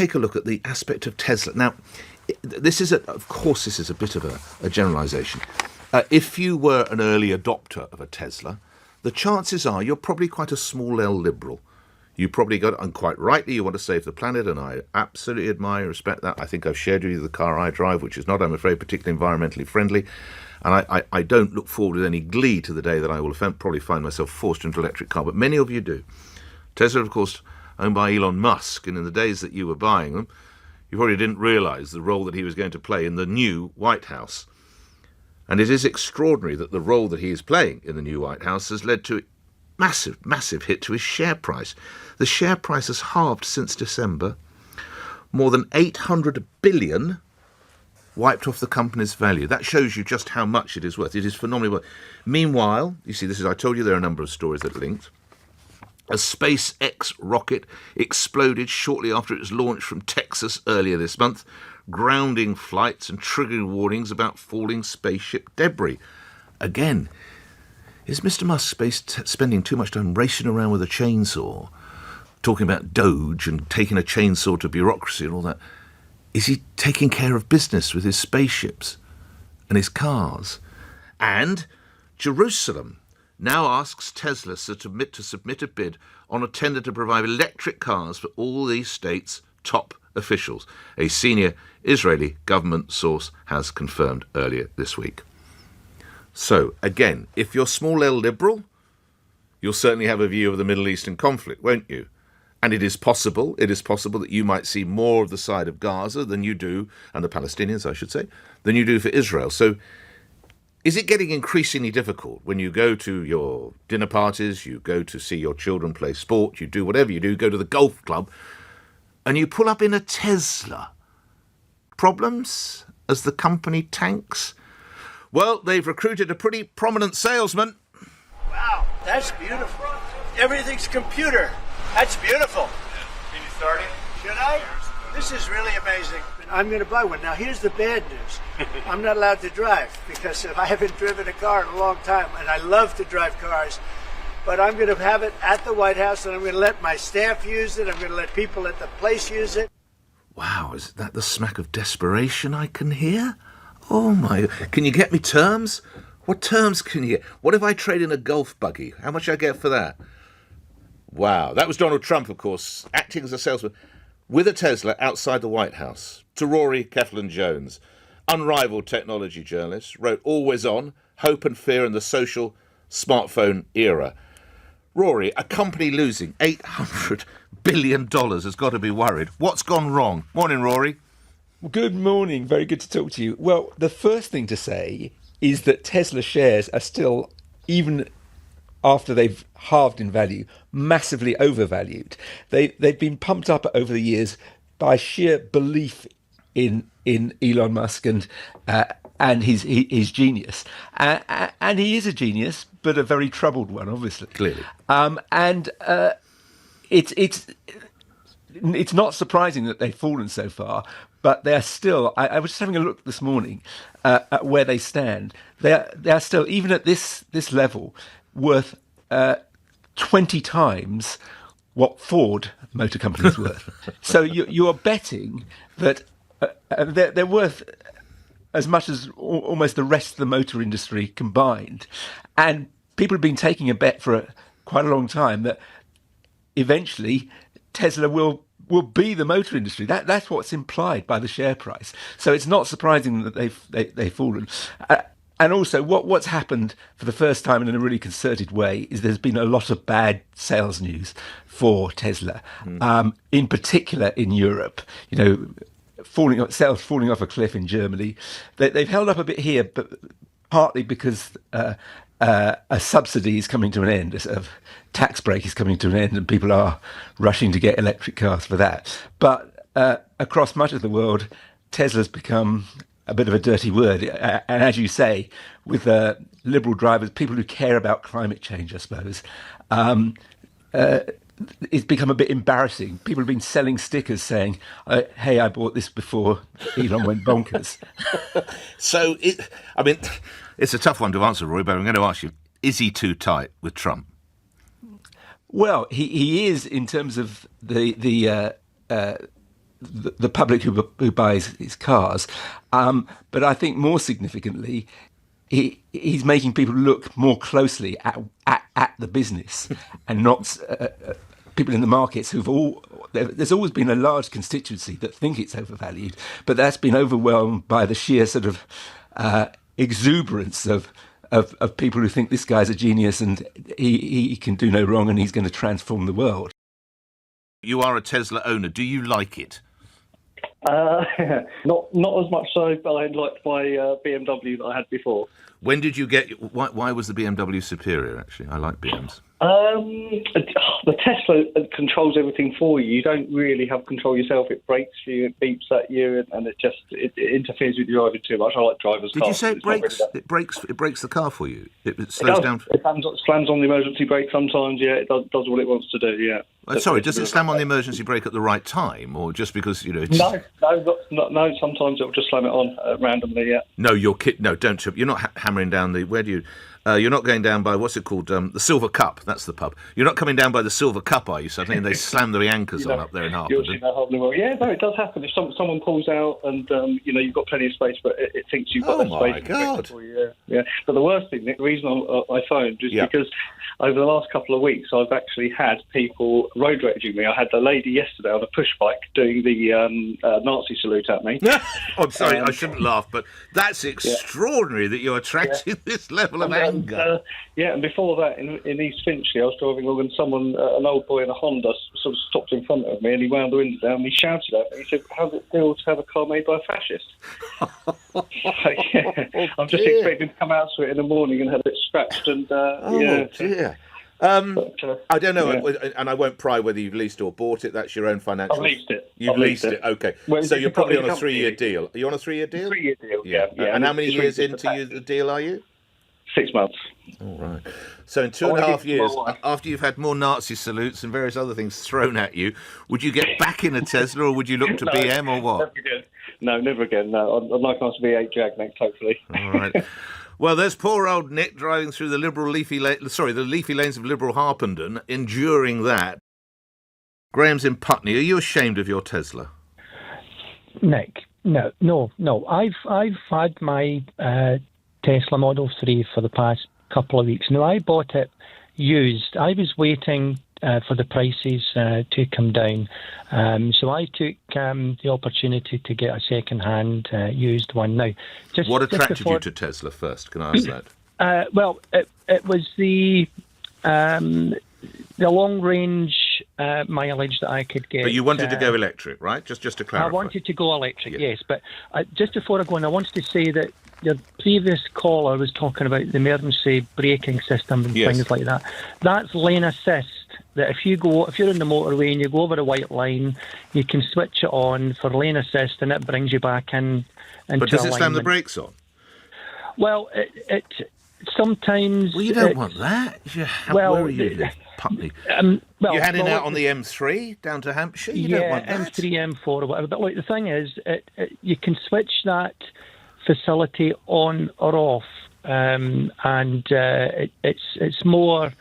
take a look at the aspect of Tesla. Now, this is of course, this is a bit of a generalisation. If you were an early adopter of a Tesla, the chances are you're probably quite a small L liberal. You probably got, and quite rightly, you want to save the planet, and I absolutely admire and respect that. I think I've shared with you the car I drive, which is not, I'm afraid, particularly environmentally friendly. And I don't look forward with any glee to the day that I will probably find myself forced into an electric car, but many of you do. Tesla, of course, owned by Elon Musk, and in the days that you were buying them, you probably didn't realise the role that he was going to play in the new White House. And it is extraordinary that the role that he is playing in the new White House has led to massive hit to his share price. The share price has halved since December. More than 800 billion wiped off the company's value. That shows you just how much it is worth. It is phenomenally worth. Meanwhile, you see, I told you there are a number of stories that are linked. A SpaceX rocket exploded shortly after it was launched from Texas earlier this month, grounding flights and triggering warnings about falling spaceship debris. Again, is Mr. Musk spending too much time racing around with a chainsaw, talking about Doge and taking a chainsaw to bureaucracy and all that? Is he taking care of business with his spaceships and his cars? And Jerusalem now asks Tesla to submit a bid on a tender to provide electric cars for all these states' top officials. A senior Israeli government source has confirmed earlier this week. So, again, if you're small L liberal, you'll certainly have a view of the Middle Eastern conflict, won't you? And it is possible that you might see more of the side of Gaza than you do, and the Palestinians, I should say, than you do for Israel. So is it getting increasingly difficult when you go to your dinner parties, you go to see your children play sport, you do whatever you do, go to the golf club, and you pull up in a Tesla? Problems as the company tanks? Well, they've recruited a pretty prominent salesman. Wow, that's beautiful. Everything's computer. That's beautiful. Can you start it? Should I? This is really amazing. I'm going to buy one. Now, here's the bad news. I'm not allowed to drive because I haven't driven a car in a long time, and I love to drive cars. But I'm going to have it at the White House, and I'm going to let my staff use it. I'm going to let people at the place use it. Wow, is that the smack of desperation I can hear? Oh, my. Can you get me terms? What terms can you get? What if I trade in a golf buggy? How much I get for that? Wow. That was Donald Trump, of course, acting as a salesman with a Tesla outside the White House. To Rory Cellan Jones, unrivaled technology journalist, wrote Always On, Hope and Fear in the Social Smartphone Era. Rory, a company losing $800 billion has got to be worried. What's gone wrong? Morning, Rory. Good morning. Very good to talk to you. Well, the first thing to say is that Tesla shares are still, even after they've halved in value, massively overvalued. They've been pumped up over the years by sheer belief in Elon Musk and his genius. And he is a genius, but a very troubled one, obviously. Clearly. It's not surprising that they've fallen so far, but they're still. I was just having a look this morning at where they stand. They're still, even at this level, worth 20 times what Ford Motor Company is worth. So you are betting that they're worth as much as almost the rest of the motor industry combined. And people have been taking a bet for quite a long time that eventually Tesla will be the motor industry. That's what's implied by the share price. So it's not surprising that they've fallen. And also, what's happened for the first time in a really concerted way is there's been a lot of bad sales news for Tesla, in particular in Europe. You know, sales falling off a cliff in Germany. They've held up a bit here, but partly because a subsidy is coming to an end, a sort of tax break is coming to an end, and people are rushing to get electric cars for that. But across much of the world, Tesla's become a bit of a dirty word. And as you say, with liberal drivers, people who care about climate change, I suppose, it's become a bit embarrassing. People have been selling stickers saying, hey, I bought this before Elon went bonkers. So, it's a tough one to answer, Roy, but I'm going to ask you, is he too tight with Trump? Well, he is in terms of the the public who buys his cars. But I think more significantly, he's making people look more closely at the business and not people in the markets there's always been a large constituency that think it's overvalued, but that's been overwhelmed by the sheer sort of exuberance of people who think this guy's a genius and he can do no wrong and he's going to transform the world. You are a Tesla owner. Do you like it? Not as much so I liked my BMW that I had before. When did you get... Why was the BMW superior, actually? I like BMs. The Tesla controls everything for you. You don't really have control yourself. It brakes you, it beeps at you, and it interferes with your driving too much. I like driver's Did cars. you say it brakes? It brakes the car for you. It slows down. It slams on the emergency brake sometimes. Yeah, it does what it wants to do. Yeah. Sorry, does it slam on the emergency brake at the right time, or just because it's... No. Sometimes it'll just slam it on randomly. Yeah. No, No, don't. You're not hammering down the... Where do you... you're not going down by, what's it called, the Silver Cup, that's the pub. You're not coming down by the Silver Cup, are you, suddenly, and they slam the anchors on up there in Harpenden? Yeah, no, it does happen. If someone pulls out and, you've got plenty of space, but it thinks you've got that space. Oh, my God. Yeah. But the worst thing, Nick, the reason I phoned is because over the last couple of weeks, I've actually had people road raging me. I had a lady yesterday on a push bike doing the Nazi salute at me. I'm sorry, I shouldn't laugh, but that's extraordinary that you're attracting this level of anger. And before that, in East Finchley, I was driving along and someone, an old boy in a Honda, sort of stopped in front of me and he wound the window down and he shouted at me. He said, "How's it feel to have a car made by a fascist?" I'm just expecting to come out to it in the morning and have it scratched and... dear. I don't know, and I won't pry whether you've leased or bought it. That's your own financial... I've leased it. You've leased it, okay. Well, so you're probably on a 3-year deal. Are you on a 3-year deal? 3-year deal, yeah. And how many years into the deal are you? 6 months. All right. So in 2.5 years, after you've had more Nazi salutes and various other things thrown at you, would you get back in a Tesla or would you look to BM or what? Never again. No, I'd like us to be 8 Jag next, hopefully. All right. Well, there's poor old Nick driving through the leafy lanes of Liberal Harpenden, enduring that. Graham's in Putney. Are you ashamed of your Tesla? Nick, no. I've had my Tesla Model 3 for the past couple of weeks. Now, I bought it used. I was waiting for the prices to come down. So I took the opportunity to get a second-hand used one. Now, what attracted you to Tesla first? Can I ask that? Well, it was the long-range mileage that I could get. But you wanted to go electric, right? Just to clarify. I wanted to go electric, yes. But just before I go on, I wanted to say that your previous caller was talking about the emergency braking system and things like that. That's lane assist. That if you're in the motorway and you go over a white line, you can switch it on for lane assist, and it brings you back in. But does it slam the brakes on? Well, it sometimes. Well, you don't want that. Where are you, Putney? You're heading out on the M3 down to Hampshire. You don't want that. M3, M4, or whatever. But look, the thing is, you can switch that facility on or off, and it's more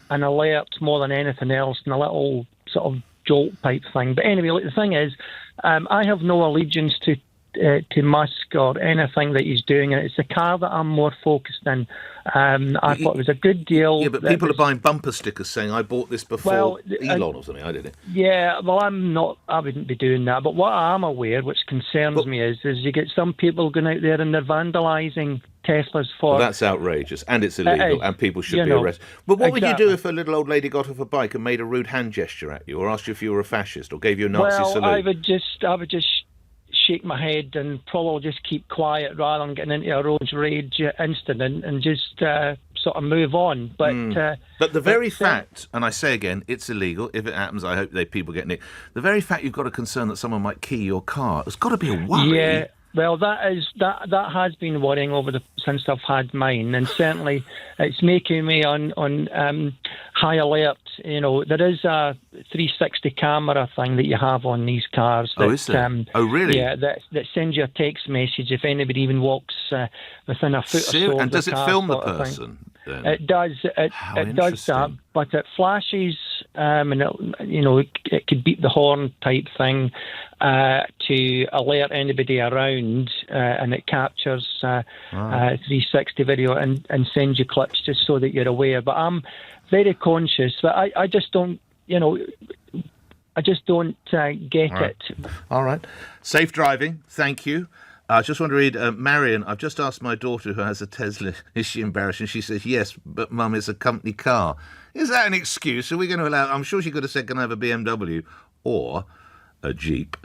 an alert more than anything else, and a little sort of jolt type thing. But anyway, the thing is, I have no allegiance to Musk or anything that he's doing. It's a car that I'm more focused in. I thought it was a good deal. Yeah, but people are buying bumper stickers saying, "I bought this before Elon or something." I did it. Yeah, well, I wouldn't be doing that. But what I'm aware, which concerns me, is you get some people going out there and they're vandalising Teslas for... Well, that's outrageous, and it's illegal, and people should be arrested. But what would you do if a little old lady got off a bike and made a rude hand gesture at you, or asked you if you were a fascist, or gave you a Nazi salute? I would just shake my head and probably just keep quiet rather than getting into a road rage incident and just sort of move on. But the very fact, and I say again, it's illegal. If it happens, I hope people get nicked. The very fact you've got a concern that someone might key your car, it's got to be a worry. Yeah. Well, that has been worrying since I've had mine, and certainly it's making me on high alert. You know, there is a 360 camera thing that you have on these cars. Is there? Oh, really? Yeah, that sends you a text message if anybody even walks within a foot or so. And does it film the person? It does. It does that, but it flashes and it could beep the horn type thing to alert anybody around, and it captures 360 video and sends you clips just so that you're aware. But I'm very conscious, but I just don't, I just don't get it. All right. Safe driving. Thank you. I just want to read, Marion, I've just asked my daughter who has a Tesla, is she embarrassed? And she says, yes, but Mum, it's a company car. Is that an excuse? Are we going to allow, I'm sure she could have said, can I have a BMW or a Jeep?